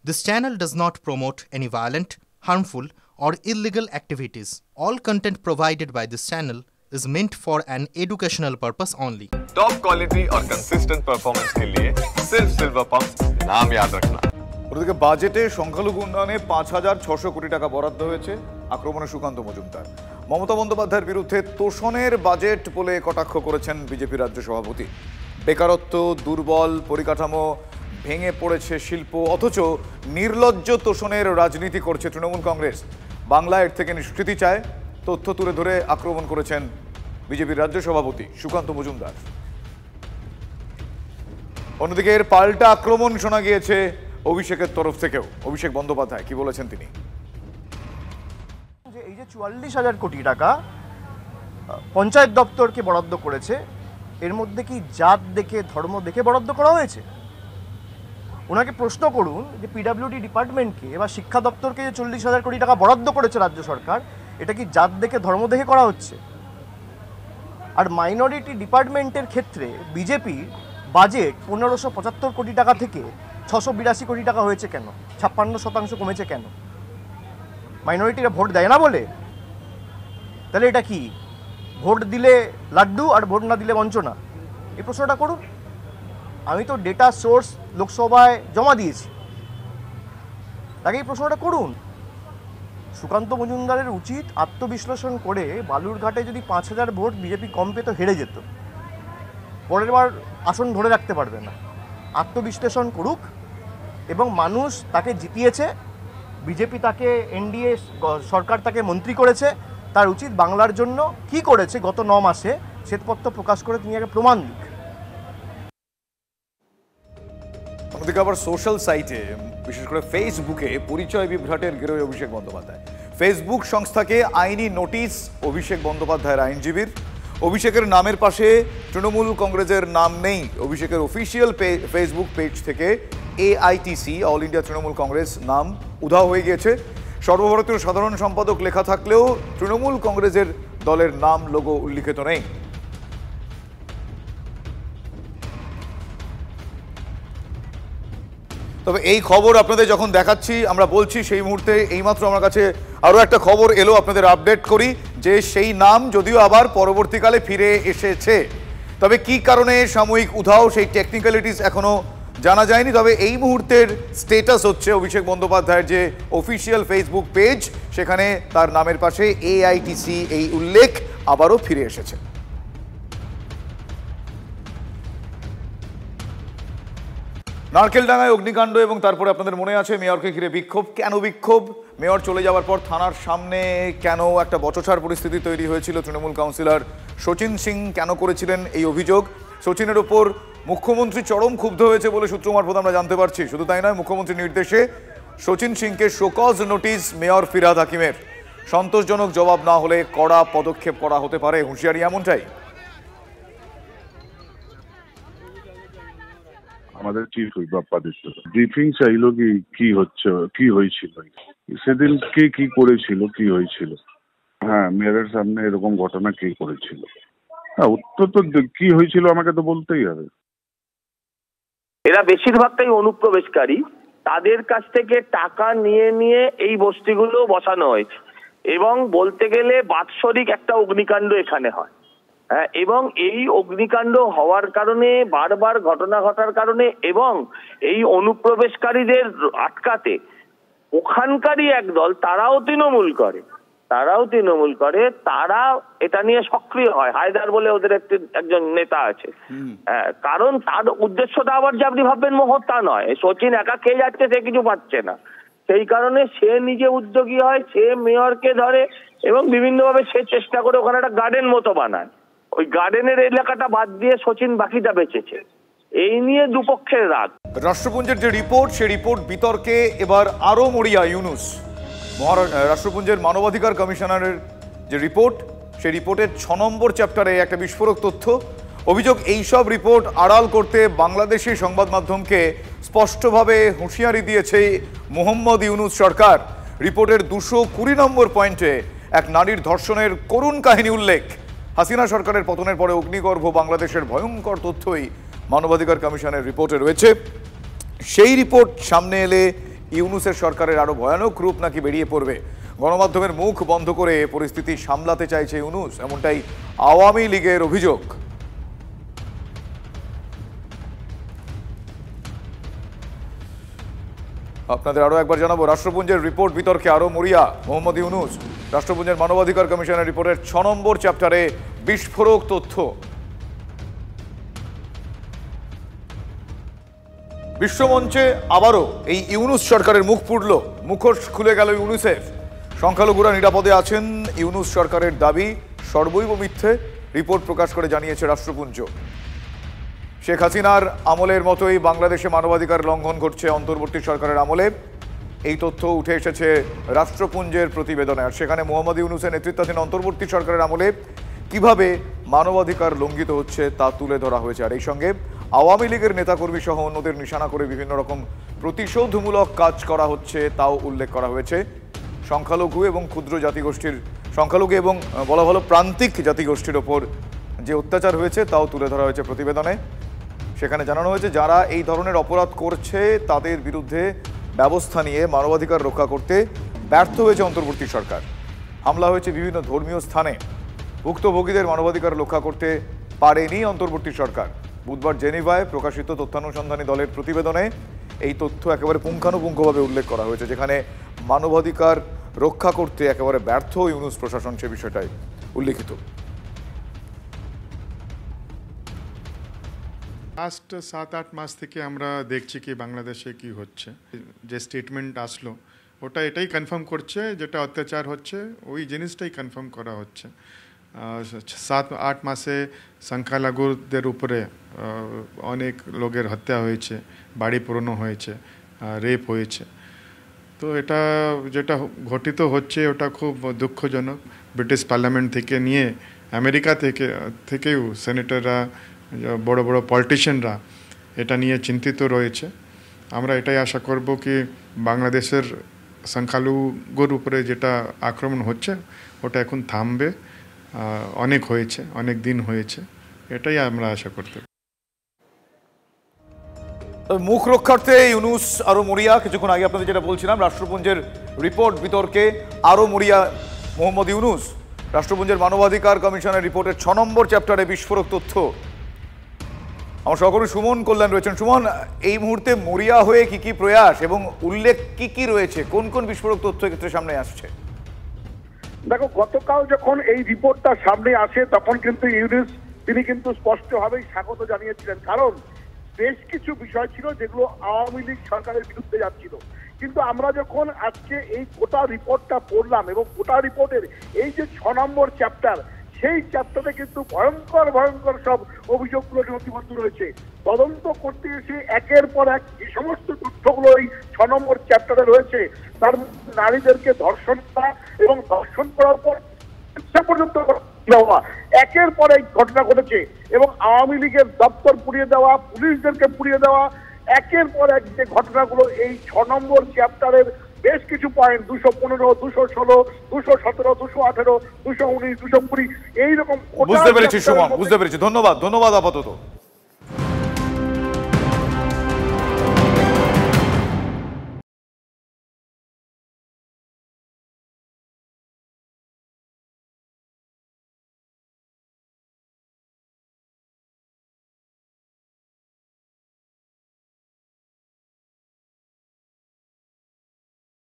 This channel does not promote any violent, harmful, or illegal activities. All content provided by this channel is meant for an educational purpose only. Top quality और consistent performance के लिए सिर्फ silver pump नाम याद रखना। ওদিকে বাজেটে সংখ্যালঘু উন্নয়নে ৫,৬০০ কোটি টাকা বরাদ্দ হয়েছে। আক্রমণে সুকান্ত মজুমদার। মমতা বন্দ্যোপাধ্যায়ের বিরুদ্ধে তোষণের বাজেট বলে কটাক্ষ করেছেন বিজেপি রাজ্য সভাপতি। বেকারত্ব, দুর্বল পরিকাঠামো, ভেঙে পড়েছে শিল্প, অথচ নির্লজ্জ তোষণের রাজনীতি করছে তৃণমূল কংগ্রেস। বাংলা এর থেকে নিষ্কৃতি চায়, তথ্য তুলে ধরে আক্রমণ করেছেন বিজেপির রাজ্য সভাপতি সুকান্ত মজুমদার। অন্যদিকে এর পাল্টা আক্রমণ শোনা গিয়েছে অভিষেকের তরফ থেকেও। অভিষেক বন্দ্যোপাধ্যায় কি বলেছেন তিনি? যে এই যে ৪৪,০০০ কোটি টাকা পঞ্চায়েত দপ্তরকে বরাদ্দ করেছে, এর মধ্যে কি জাত দেখে, ধর্ম দেখে বরাদ্দ করা হয়েছে? ওনাকে প্রশ্ন করুন যে পিডব্লিউডি ডিপার্টমেন্টকে এবার শিক্ষা দপ্তরকে যে ৪০,০০০ কোটি টাকা বরাদ্দ করেছে রাজ্য সরকার, এটা কি জাত দেখে, ধর্ম দেখে করা হচ্ছে? আর মাইনরিটি ডিপার্টমেন্টের ক্ষেত্রে বিজেপির বাজেট ১৫৭৫ কোটি টাকা থেকে ৬৮২ কোটি টাকা হয়েছে কেন? ৫৬% কমেছে কেন? মাইনরিটিরা ভোট দেয় না বলে? তাহলে এটা কি ভোট দিলে লাড্ডু আর ভোট না দিলে বঞ্চনা? এই প্রশ্নটা করুন। আমি তো ডেটা সোর্স লোকসভায় জমা দিয়েছি, তাকে এই প্রশ্নটা করুন। সুকান্ত মজুমদারের উচিত আত্মবিশ্লেষণ করে বালুরঘাটে যদি ৫,০০০ ভোট বিজেপি কম পেত, হেরে যেত, পরের বার আসন ধরে রাখতে পারবে না। আত্মবিশ্লেষণ করুক এবং মানুষ তাকে জিতিয়েছে, বিজেপি তাকে, এনডিএ সরকার তাকে মন্ত্রী করেছে, তার উচিত বাংলার জন্য কি করেছে গত ৯ মাসে শ্বেতপত্র প্রকাশ করে তিনি আগে প্রমাণ দিক। অন্যদিকে আবার সোশ্যাল সাইটে, বিশেষ করে ফেসবুকে পরিচয় বিভ্রাটের গেরোয় অভিষেক বন্দ্যোপাধ্যায়। ফেসবুক সংস্থাকে আইনি নোটিশ অভিষেক বন্দ্যোপাধ্যায়ের আইনজীবীর। অভিষেকের নামের পাশে তৃণমূল কংগ্রেসের নাম নেই। অভিষেকের অফিসিয়াল ফেসবুক পেজ থেকে AITC, all India Trinamool Congress নাম উধাও হয়ে গিয়েছে। সর্বভারতীয় সাধারণ সম্পাদক লেখা থাকলেও তৃণমূল কংগ্রেসের দলের নাম, লোগো উল্লিখিত নেই। তবে এই খবর আপনাদের যখন দেখাচ্ছি, আমরা বলছি সেই মুহূর্তে এইমাত্র আমার কাছে আরও একটা খবর এলো, আপনাদের আপডেট করি যে সেই নাম যদিও আবার পরবর্তীকালে ফিরে এসেছে। তবে কি কারণে সাময়িক উধাও, সেই টেকনিক্যালিটিস এখনো জানা যায়নি। তবে এই মুহূর্তের স্টেটাস হচ্ছে অভিষেক বন্দ্যোপাধ্যায়ের যে অফিসিয়াল ফেসবুক পেজ, সেখানে তার নামের পাশে AITC এই উল্লেখ আবারও ফিরে এসেছে। নারকেলডাঙ্গায় অগ্নিকাণ্ড এবং তারপরে আপনাদের মনে আছে মেয়রকে ঘিরে বিক্ষোভ। কেন বিক্ষোভ? মেয়র চলে যাওয়ার পর থানার সামনে কেন একটা বচসার পরিস্থিতি তৈরি হয়েছিল? তৃণমূল কাউন্সিলর শচীন সিং কেন করেছিলেন এই অভিযোগ? শচীনের ওপর মুখ্যমন্ত্রী চরম ক্ষুব্ধ হয়েছে বলে সূত্র মারফত আমরা জানতে পারছি। শুধু তাই নয়, মুখ্যমন্ত্রীর নির্দেশে শচীন সিংকে শোকজ নোটিশ মেয়র ফিরহাদ হাকিমের। সন্তোষজনক জবাব না হলে কড়া পদক্ষেপ করা হতে পারে, হুঁশিয়ারি এমনটাই। আমাদের চিফ হুইপ ব্রিফিং চাইলো কি হচ্ছে, কি হয়েছিল সেদিন, কে কি করেছিল, কি হয়েছিল। হ্যাঁ, মেয়রের সামনে এরকম ঘটনা কে করেছিল? হ্যাঁ, উত্তর তো কি হয়েছিল আমাকে তো বলতেই হবে। এরা বেশিরভাগটাই অনুপ্রবেশকারী, তাদের কাছ থেকে টাকা নিয়ে নিয়ে এই বস্তিগুলো বসানো হয়েছে এবং বলতে গেলে বাৎসরিক একটা অগ্নিকাণ্ড এখানে হয়। হ্যাঁ, এবং এই অগ্নিকাণ্ড হওয়ার কারণে, বারবার ঘটনা ঘটার কারণে এবং এই অনুপ্রবেশকারীদের আটকাতে ওখানকারই একদল, তারাও তৃণমূল করে, তারা এটা নিয়ে সক্রিয় হয়। হায়দার বলে ওদের একজন নেতা আছে। কারণ তার উদ্দেশ্যটা আবার যে আপনি ভাববেন মহৎ, তা নয়। শচীন একা খেয়ে যাচ্ছে, সে কিছু পাচ্ছে না, সেই কারণে সে নিজে উদ্যোগী হয়, সে মেয়রকে ধরে এবং বিভিন্নভাবে সে চেষ্টা করে ওখানে একটা গার্ডেন মতো বানায়। ওই গার্ডেনের এলাকাটা বাদ দিয়ে শচীন বাকিটা বেঁচেছে। এই নিয়ে দুপক্ষের রাগ। রাষ্ট্রপুঞ্জের যে রিপোর্ট, সেই রিপোর্ট বিতর্কে এবার আরো মরিয়া ইউনুস। রাষ্ট্রপুঞ্জের মানবাধিকার কমিশনারের যে রিপোর্ট, সেই রিপোর্টের ৬ নম্বর চ্যাপ্টারে একটা বিস্ফোরক তথ্য। অভিযোগ, এইসব রিপোর্ট আড়াল করতে বাংলাদেশি সংবাদ মাধ্যমকে স্পষ্টভাবে হুঁশিয়ারি দিয়েছে মোহাম্মদ ইউনুস সরকার। রিপোর্টের ২২০ নম্বর পয়েন্টে এক নারীর ধর্ষণের করুণ কাহিনী উল্লেখ। হাসিনা সরকারের পতনের পরে অগ্নিগর্ভ বাংলাদেশের ভয়ঙ্কর তথ্যই মানবাধিকার কমিশনের রিপোর্টে রয়েছে। সেই রিপোর্ট সামনে এলে ইউনূসের সরকারের আরো ভয়ানক রূপ নাকি বেরিয়ে পড়বে। গণমাধ্যমের মুখ বন্ধ করে পরিস্থিতি সামলাতে চাইছে ইউনূস, এমনটাই আওয়ামী লীগের অভিযোগ। আপনাদের আরো একবার জানাবো, রাষ্ট্রপুঞ্জের রিপোর্ট বিতর্কে আরো মরিয়া মোহাম্মদ ইউনূস। রাষ্ট্রপুঞ্জের মানবাধিকার কমিশনের রিপোর্টের 6 নম্বর চ্যাপ্টারে বিস্ফোরক তথ্য। বিশ্বমঞ্চে আবারও এই ইউনূস সরকারের মুখ পুড়ল, মুখোশ খুলে গেল ইউনূসের। সংখ্যালঘুরা নিরাপদে আছেন, ইউনূস সরকারের দাবি সর্বৈব মিথ্যে, রিপোর্ট প্রকাশ করে জানিয়েছে রাষ্ট্রপুঞ্জ। শেখ হাসিনার আমলের মতোই বাংলাদেশে মানবাধিকার লঙ্ঘন ঘটছে অন্তর্বর্তী সরকারের আমলে, এই তথ্য উঠে এসেছে রাষ্ট্রপুঞ্জের প্রতিবেদনে। আর সেখানে মোহাম্মদ ইউনূসের নেতৃত্বাধীন অন্তর্বর্তী সরকারের আমলে কিভাবে মানবাধিকার লঙ্ঘিত হচ্ছে তা তুলে ধরা হয়েছে। আর এই সঙ্গে আওয়ামী লীগের নেতাকর্মী সহ অন্যদের নিশানা করে বিভিন্ন রকম প্রতিশোধমূলক কাজ করা হচ্ছে তাও উল্লেখ করা হয়েছে। সংখ্যালঘু এবং ক্ষুদ্র জাতিগোষ্ঠীর, সংখ্যালঘু এবং বলা ভালো প্রান্তিক জাতিগোষ্ঠীর ওপর যে অত্যাচার হয়েছে তাও তুলে ধরা হয়েছে প্রতিবেদনে। সেখানে জানানো হয়েছে যারা এই ধরনের অপরাধ করছে তাদের বিরুদ্ধে ব্যবস্থা নিয়ে মানবাধিকার রক্ষা করতে ব্যর্থ হয়েছে অন্তর্বর্তী সরকার। হামলা হয়েছে বিভিন্ন ধর্মীয় স্থানে, ভুক্তভোগীদের মানবাধিকার রক্ষা করতে পারেনি অন্তর্বর্তী সরকার। বুধবার জেনিভায় প্রকাশিত তথ্যানুসন্ধানী দলের প্রতিবেদনে এই তথ্য একেবারে পুঙ্খানুপুঙ্খভাবে উল্লেখ করা হয়েছে, যেখানে মানবাধিকার রক্ষা করতে একেবারে ব্যর্থ ইউনূস প্রশাসন, সে বিষয়টাই উল্লেখিত। লাস্ট 7-8 মাস থেকে আমরা দেখছি কি বাংলাদেশে কি হচ্ছে। যে স্টেটমেন্ট আসলো ওটা এটাই কনফার্ম করছে, যেটা অত্যাচার হচ্ছে ওই জিনিসটাই কনফার্ম করা হচ্ছে। 7-8 মাসে সংখ্যালঘুদের উপরে অনেক লোকের হত্যা হয়েছে, বাড়ি পোড়ানো হয়েছে, রেপ হয়েছে। তো এটা যেটা ঘটিত হচ্ছে ওটা খুব দুঃখজনক। ব্রিটিশ পার্লামেন্ট থেকে নিয়ে আমেরিকা থেকেও সেনেটররা, বড় বড় পলিটিশিয়ানরা এটা নিয়ে চিন্তিত রয়েছে। আমরা এটাই আশা করব কি বাংলাদেশের সংখ্যালঘুর উপরে যেটা আক্রমণ হচ্ছে ওটা এখন থামবে। অনেক হয়েছে, অনেক দিন হয়েছে, এটাই আমরা আশা করতে পারি। মুখ রক্ষার্থে ইউনূস আরো মরিয়া। কিছুক্ষণ আগে আপনাদের যেটা বলছিলাম, রাষ্ট্রপুঞ্জের রিপোর্ট বিতর্কে আরো মরিয়া মোহাম্মদ ইউনূস। রাষ্ট্রপুঞ্জের মানবাধিকার কমিশনের রিপোর্টের 6 নম্বর চ্যাপ্টারে বিস্ফোরক তথ্য। আমার সহকর্মী সুমন কল্যাণ রয়েছেন। সুমন, এই মুহূর্তে মরিয়া হয়ে কি কি প্রয়াস এবং উল্লেখ কি কি রয়েছে, কোন কোন বিস্ফোরক তথ্য ক্ষেত্রে সামনে আসছে? দেখো, গতকাল যখন এই রিপোর্টটা সামনে আসে তখন কিন্তু ইউনূস তিনি কিন্তু স্পষ্টভাবেই স্বাগত জানিয়েছিলেন, কারণ বেশ কিছু বিষয় ছিল যেগুলো আওয়ামী লীগ সরকারের বিরুদ্ধে যাচ্ছিল। কিন্তু আমরা যখন আজকে এই গোটা রিপোর্টটা পড়লাম এবং গোটা রিপোর্টের এই যে 6 নম্বর চ্যাপ্টার, সেই চ্যাপ্টারে কিন্তু ভয়ঙ্কর ভয়ঙ্কর সব অভিযোগগুলো নথিবদ্ধ রয়েছে। তদন্ত করতে এসে একের পর এক যে সমস্ত তথ্যগুলো এই 6 নম্বর চ্যাপ্টারে রয়েছে, তার নারীদেরকে ধর্ষণ করা এবং ধর্ষণ করার পর পর্যন্ত একের পর এক ঘটনা ঘটেছে এবং আওয়ামী লীগের দপ্তর পুড়িয়ে দেওয়া, পুলিশদেরকে পুড়িয়ে দেওয়া, একের পর এক যে ঘটনাগুলো এই 6 নম্বর চ্যাপ্টারের বেশ কিছু পয়েন্ট 215, 216, 217, 218, 219, 220 এইরকম। বুঝতে পেরেছি সুমন, বুঝতে পেরেছি। ধন্যবাদ আপাতত।